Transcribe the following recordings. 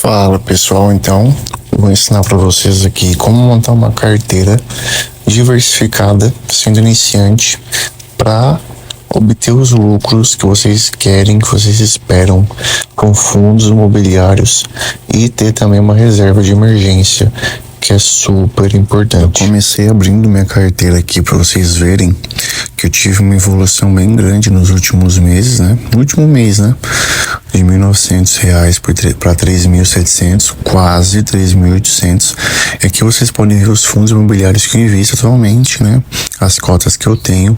Fala pessoal, então eu vou ensinar para vocês aqui como montar uma carteira diversificada, sendo iniciante, para obter os lucros que vocês querem, que vocês esperam com fundos imobiliários e ter também uma reserva de emergência, que é super importante. Eu comecei abrindo minha carteira aqui para vocês verem que eu tive uma evolução bem grande nos últimos meses, né? No último mês, né? De R$1.900 para 3.700, quase 3.800. Aqui vocês podem ver os fundos imobiliários que eu invisto atualmente, né? As cotas que eu tenho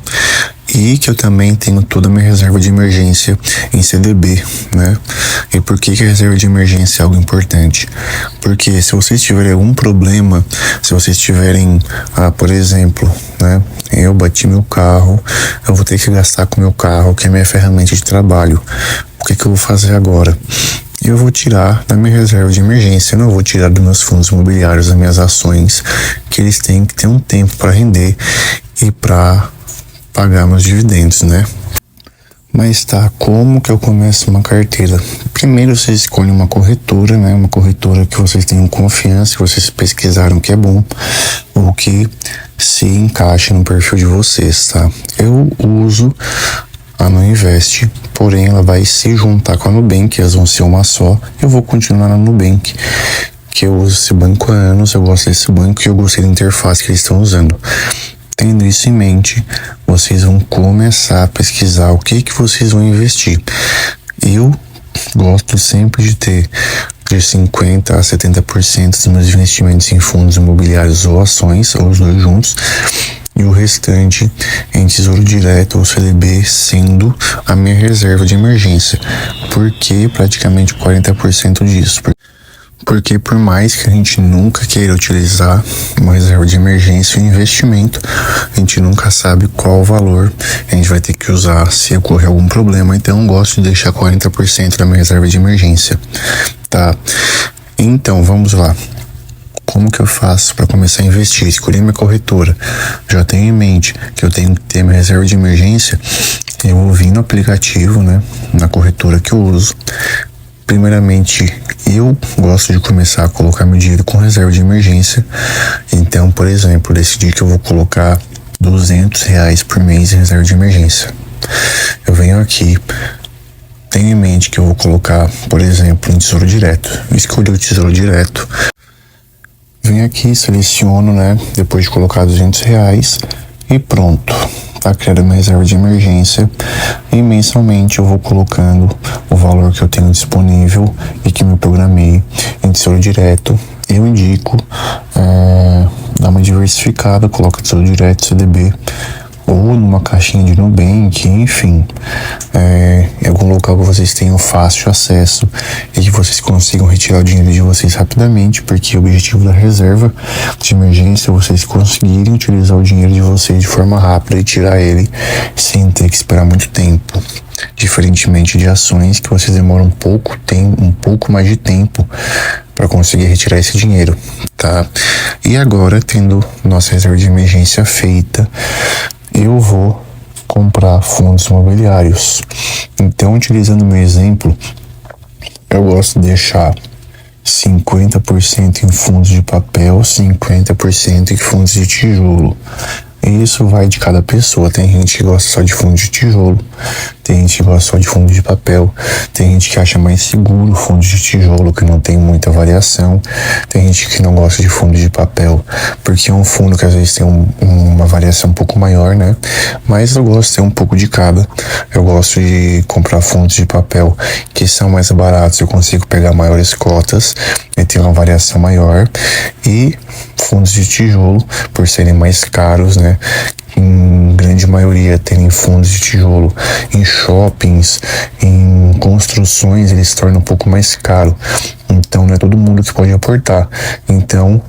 e que eu também tenho toda a minha reserva de emergência em CDB, né? E por que a reserva de emergência é algo importante? Porque se vocês tiverem algum problema, se vocês tiverem, por exemplo, né? Eu bati meu carro, eu vou ter que gastar com meu carro, que é minha ferramenta de trabalho. O que eu vou fazer agora? Eu vou tirar da minha reserva de emergência, eu não vou tirar dos meus fundos imobiliários, das minhas ações, que eles têm que ter um tempo para render e para pagar meus dividendos, né? Mas tá, como que eu começo uma carteira? Primeiro você escolhe uma corretora, né? Uma corretora que vocês tenham confiança, que vocês pesquisaram que é bom, ou que se encaixe no perfil de vocês, tá? Eu uso a Nuinvest, porém ela vai se juntar com a Nubank, elas vão ser uma só. Eu vou continuar na Nubank, que eu uso esse banco há anos, eu gosto desse banco e eu gostei da interface que eles estão usando. Tendo isso em mente, vocês vão começar a pesquisar o que vocês vão investir. Eu gosto sempre de ter de 50% a 70% dos meus investimentos em fundos imobiliários ou ações, ou os dois juntos, e o restante em tesouro direto ou CDB, sendo a minha reserva de emergência. Por que praticamente 40% disso? Porque por mais que a gente nunca queira utilizar uma reserva de emergência ou investimento, a gente nunca sabe qual valor a gente vai ter que usar se ocorrer algum problema. Então eu gosto de deixar 40% da minha reserva de emergência, tá? Então vamos lá. Como que eu faço para começar a investir? Escolhi minha corretora, já tenho em mente que eu tenho que ter minha reserva de emergência. Eu vou vir no aplicativo, né, na corretora que eu uso. Primeiramente, eu gosto de começar a colocar meu dinheiro com reserva de emergência. Então, por exemplo, decidi que eu vou colocar R$200 por mês em reserva de emergência. Eu venho aqui, tenho em mente que eu vou colocar, por exemplo, em tesouro direto. Escolhi o tesouro direto. Venho aqui, seleciono, né? Depois de colocar R$200 e pronto. Tá criada uma reserva de emergência e mensalmente eu vou colocando o valor que eu tenho disponível e que me programei em tesouro direto. Eu indico dar uma diversificada, coloca tesouro direto, CDB, ou numa caixinha de Nubank, enfim, em algum local que vocês tenham fácil acesso e que vocês consigam retirar o dinheiro de vocês rapidamente, porque o objetivo da reserva de emergência é vocês conseguirem utilizar o dinheiro de vocês de forma rápida e tirar ele sem ter que esperar muito tempo. Diferentemente de ações que vocês demoram um pouco mais de tempo para conseguir retirar esse dinheiro, tá? E agora, tendo nossa reserva de emergência feita, eu vou comprar fundos imobiliários. Então, utilizando o meu exemplo, eu gosto de deixar 50% em fundos de papel, 50% em fundos de tijolo. Isso vai de cada pessoa. Tem gente que gosta só de fundo de tijolo, tem gente que gosta só de fundo de papel, tem gente que acha mais seguro fundo de tijolo, que não tem muita variação, tem gente que não gosta de fundo de papel, porque é um fundo que às vezes tem uma variação um pouco maior, né? Mas eu gosto de ter um pouco de cada. Eu gosto de comprar fundos de papel que são mais baratos, eu consigo pegar maiores cotas e ter uma variação maior, e fundos de tijolo, por serem mais caros, né? Em grande maioria terem fundos de tijolo em shoppings, em construções, eles se tornam um pouco mais caro. Então não é todo mundo que pode aportar. Então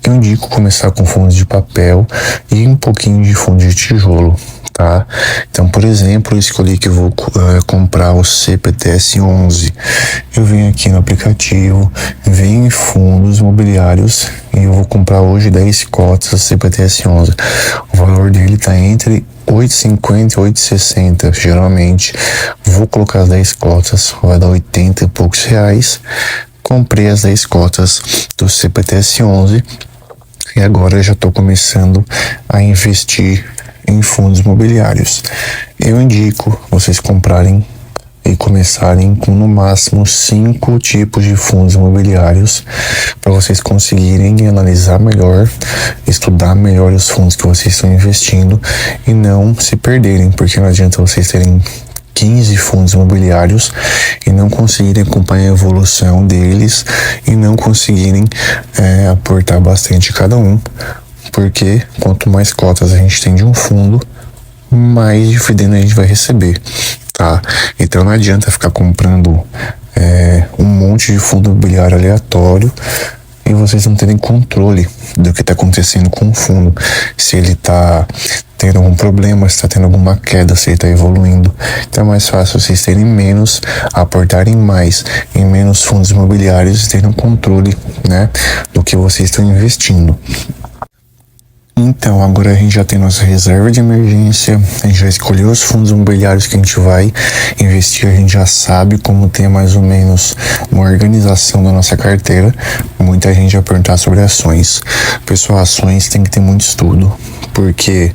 eu indico começar com fundos de papel e um pouquinho de fundo de tijolo, tá? Então, por exemplo, eu escolhi que eu vou comprar o CPTS 11. Eu venho aqui no aplicativo, venho em fundos imobiliários e eu vou comprar hoje 10 cotas CPTS 11. O valor dele tá entre 8,50 e 8,60, geralmente. Vou colocar as 10 cotas, vai dar 80 e poucos reais. comprei as 10 cotas do CPTS11 e agora já estou começando a investir em fundos imobiliários. Eu indico vocês comprarem e começarem com no máximo 5 tipos de fundos imobiliários para vocês conseguirem analisar melhor, estudar melhor os fundos que vocês estão investindo e não se perderem, porque não adianta vocês terem 15 fundos imobiliários e não conseguirem acompanhar a evolução deles e não conseguirem aportar bastante cada um, porque quanto mais cotas a gente tem de um fundo, mais dividendo a gente vai receber, tá? Então não adianta ficar comprando um monte de fundo imobiliário aleatório e vocês não terem controle do que está acontecendo com o fundo, se ele está tendo algum problema, se está tendo alguma queda, se ele está evoluindo. Então é mais fácil vocês terem menos, aportarem mais em menos fundos imobiliários e terem um controle, né, do que vocês estão investindo. Então, agora a gente já tem nossa reserva de emergência, a gente já escolheu os fundos imobiliários que a gente vai investir, a gente já sabe como ter mais ou menos uma organização da nossa carteira. Muita gente vai perguntar sobre ações. Pessoal, ações tem que ter muito estudo, porque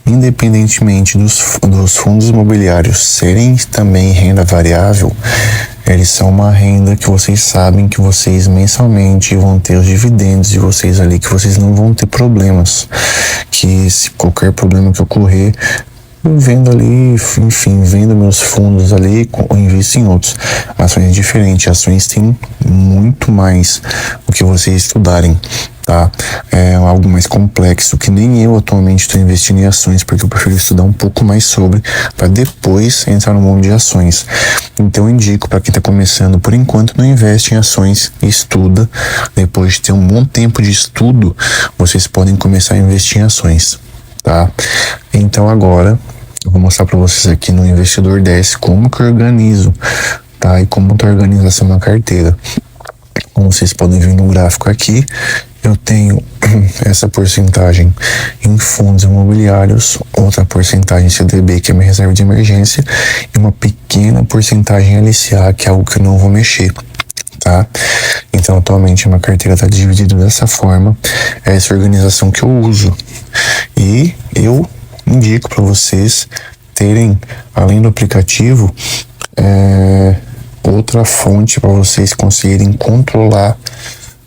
independentemente dos fundos imobiliários serem também renda variável, eles são uma renda que vocês sabem que vocês mensalmente vão ter os dividendos de vocês ali, que vocês não vão ter problemas, que se qualquer problema que ocorrer, eu vendo ali, enfim, vendo meus fundos ali, ou invisto em outros. Ações é diferente, ações têm muito mais o que vocês estudarem, tá? É algo mais complexo, que nem eu atualmente estou investindo em ações, porque eu prefiro estudar um pouco mais sobre, para depois entrar no mundo de ações. Então eu indico para quem está começando, por enquanto não investe em ações, estuda. Depois de ter um bom tempo de estudo, vocês podem começar a investir em ações, tá? Então agora eu vou mostrar para vocês aqui no Investidor 10 como que eu organizo, tá? E como tá a organização na carteira. Como vocês podem ver no gráfico aqui, eu tenho essa porcentagem em fundos imobiliários, outra porcentagem em CDB, que é minha reserva de emergência, e uma pequena porcentagem em LCA, que é algo que eu não vou mexer, tá? Então, atualmente, minha carteira está dividida dessa forma, é essa organização que eu uso. E eu indico para vocês terem, além do aplicativo, outra fonte para vocês conseguirem controlar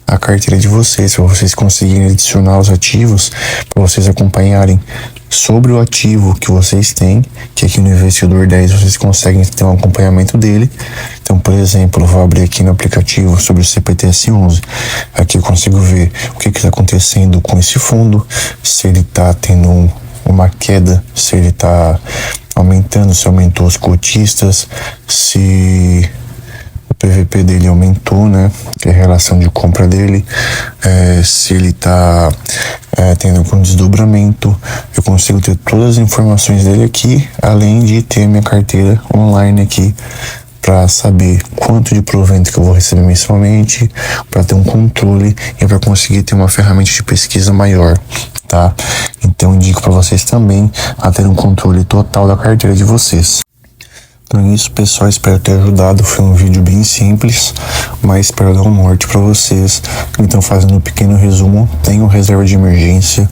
a carteira de vocês, para vocês conseguirem adicionar os ativos, para vocês acompanharem sobre o ativo que vocês têm, que aqui no Investidor 10 vocês conseguem ter um acompanhamento dele. Então, por exemplo, eu vou abrir aqui no aplicativo sobre o CPTS11. Aqui eu consigo ver o que está acontecendo com esse fundo, se ele está tendo uma queda, se ele está aumentando, se aumentou os cotistas, se o PVP dele aumentou, né, que é a relação de compra dele, se ele está tendo algum desdobramento. Eu consigo ter todas as informações dele aqui, além de ter minha carteira online aqui, para saber quanto de provento que eu vou receber mensalmente, para ter um controle e para conseguir ter uma ferramenta de pesquisa maior, tá? Então indico para vocês também a ter um controle total da carteira de vocês. Então é isso, pessoal, espero ter ajudado. Foi um vídeo bem simples, mas espero dar um norte para vocês. Então, fazendo um pequeno resumo, tenham reserva de emergência,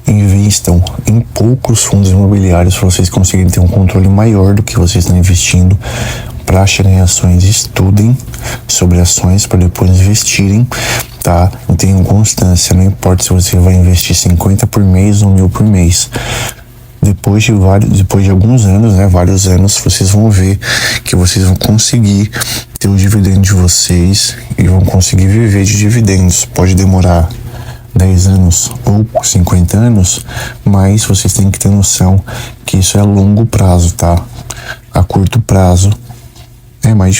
invistam em poucos fundos imobiliários para vocês conseguirem ter um controle maior do que vocês estão investindo. Para chegar em ações, estudem sobre ações para depois investirem, tá? E tenham constância, não importa se você vai investir 50 por mês ou 1.000 por mês. Depois de alguns anos, né, vários anos, vocês vão ver que vocês vão conseguir ter o dividendo de vocês e vão conseguir viver de dividendos. Pode demorar 10 anos ou 50 anos, mas vocês têm que ter noção que isso é a longo prazo, tá? A curto prazo é mais